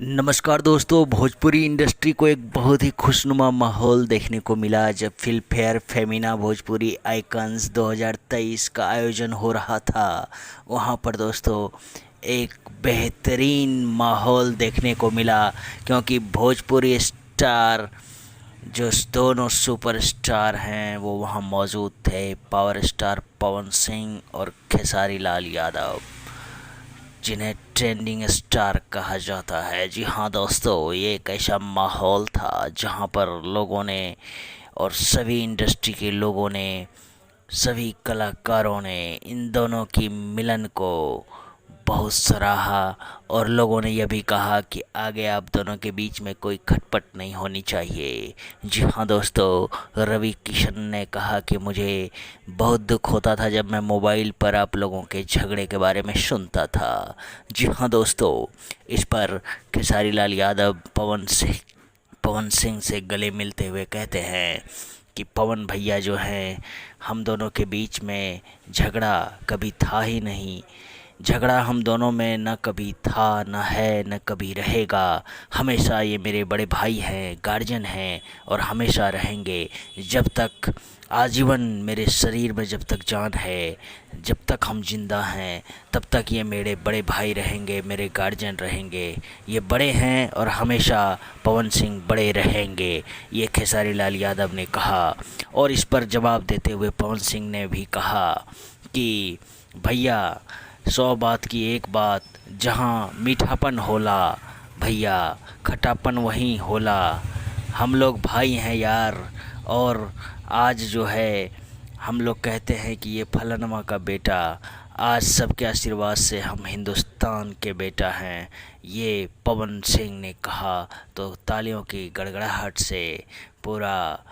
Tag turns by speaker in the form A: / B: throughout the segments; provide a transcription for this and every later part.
A: नमस्कार दोस्तों। भोजपुरी इंडस्ट्री को एक बहुत ही खुशनुमा माहौल देखने को मिला जब film fair Femina Bhojpuri icons 2023 का आयोजन हो रहा था। वहाँ पर दोस्तों एक बेहतरीन माहौल देखने को मिला, क्योंकि भोजपुरी स्टार जो दोनों सुपरस्टार हैं वो वहाँ मौजूद थे। पावर स्टार पवन सिंह और खेसारी लाल यादव, जिन्हें ट्रेंडिंग स्टार कहा जाता है। जी हाँ दोस्तों, ये एक ऐसा माहौल था जहाँ पर लोगों ने और सभी इंडस्ट्री के लोगों ने, सभी कलाकारों ने इन दोनों की मिलन को बहुत सराहा, और लोगों ने यह भी कहा कि आगे आप दोनों के बीच में कोई खटपट नहीं होनी चाहिए। जी हाँ दोस्तों, रवि किशन ने कहा कि मुझे बहुत दुख होता था जब मैं मोबाइल पर आप लोगों के झगड़े के बारे में सुनता था। जी हाँ दोस्तों, इस पर खेसारी लाल यादव पवन सिंह से गले मिलते हुए कहते हैं कि पवन भैया जो हैं, हम दोनों के बीच में झगड़ा कभी था ही नहीं। झगड़ा हम दोनों में न कभी था, न है, न कभी रहेगा। हमेशा ये मेरे बड़े भाई हैं, गार्जियन हैं, और हमेशा रहेंगे जब तक आजीवन मेरे शरीर में जब तक जान है, जब तक हम जिंदा हैं तब तक ये मेरे बड़े भाई रहेंगे, मेरे गार्जियन रहेंगे। ये बड़े हैं और हमेशा पवन सिंह बड़े रहेंगे, ये खेसारी लाल यादव ने कहा। और इस पर जवाब देते हुए पवन सिंह ने भी कहा कि भैया 100 बात की एक बात, जहाँ मीठापन होला भैया खटापन वहीं होला। हम लोग भाई हैं यार, और आज जो है हम लोग कहते हैं कि ये फलानमा का बेटा, आज सबके आशीर्वाद से हम हिंदुस्तान के बेटा हैं, ये पवन सिंह ने कहा। तो तालियों की गड़गड़ाहट से पूरा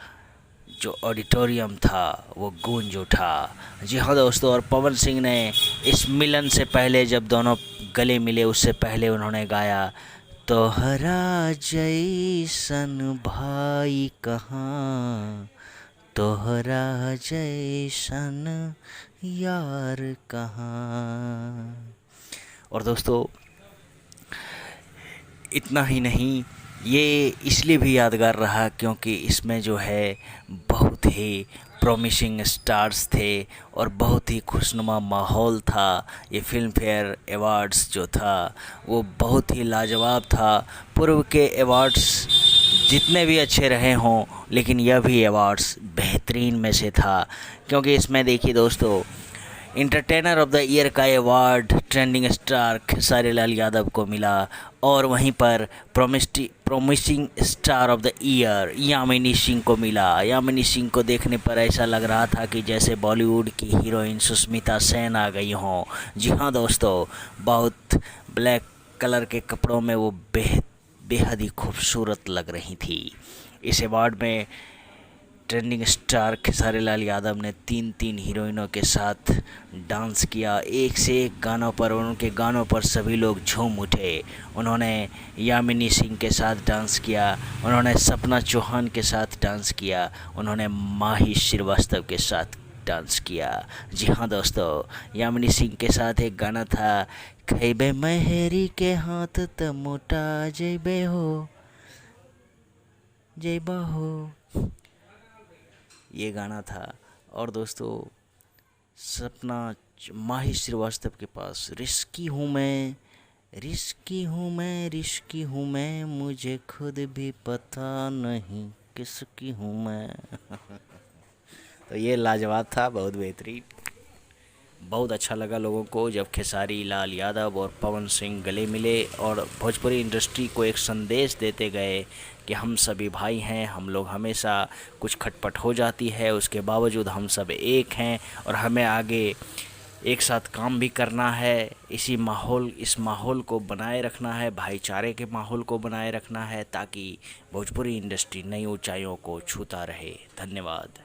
A: जो ऑडिटोरियम था वो गूंज उठा। जी हाँ दोस्तों, और पवन सिंह ने इस मिलन से पहले, जब दोनों गले मिले उससे पहले उन्होंने गाया, तोहरा जैसन भाई कहाँ, तोहरा जैसन यार कहाँ। और दोस्तों इतना ही नहीं, ये इसलिए भी यादगार रहा क्योंकि इसमें जो है बहुत ही प्रॉमिसिंग स्टार्स थे और बहुत ही खुशनुमा माहौल था। ये फिल्म फेयर अवार्ड्स जो था वो बहुत ही लाजवाब था। पूर्व के अवार्ड्स जितने भी अच्छे रहे हों, लेकिन यह भी अवार्ड्स बेहतरीन में से था, क्योंकि इसमें देखिए दोस्तों, इंटरटेनर ऑफ द ईयर का award trending star Khesari Lal Yadav को मिला, और वहीं पर promising star of the year Yamini Singh को मिला। यामिनी सिंह को देखने पर ऐसा लग रहा था कि जैसे बॉलीवुड की हीरोइन सुष्मिता सेन आ गई हों। जी हाँ दोस्तों, बहुत ब्लैक कलर के कपड़ों में वो बेहद ही खूबसूरत लग रही थी। इस अवार्ड में ट्रेंडिंग स्टार खेसारी लाल यादव ने 3 हीरोइनों के साथ डांस किया, एक से एक गानों पर, उनके गानों पर सभी लोग झूम उठे। उन्होंने यामिनी सिंह के साथ डांस किया, उन्होंने सपना चौहान के साथ डांस किया, उन्होंने माही श्रीवास्तव के साथ डांस किया। जी हाँ दोस्तों, यामिनी सिंह के साथ एक गाना था, खैबे मेहरी के हाथ त मोटा जैबे हो, जैबा हो, ये गाना था। और दोस्तों माही श्रीवास्तव के पास, रिस्की हूँ मैं, रिस्की हूँ मैं, रिस्की हूँ मैं, मुझे खुद भी पता नहीं किसकी हूँ मैं। तो ये लाजवाब था, बहुत बेहतरीन, बहुत अच्छा लगा लोगों को जब खेसारी लाल यादव और पवन सिंह गले मिले और भोजपुरी इंडस्ट्री को एक संदेश देते गए कि हम सभी भाई हैं। हम लोग हमेशा कुछ खटपट हो जाती है, उसके बावजूद हम सब एक हैं और हमें आगे एक साथ काम भी करना है। इस माहौल को बनाए रखना है, भाईचारे के माहौल को बनाए रखना है, ताकि भोजपुरी इंडस्ट्री नई ऊंचाइयों को छूता रहे। धन्यवाद।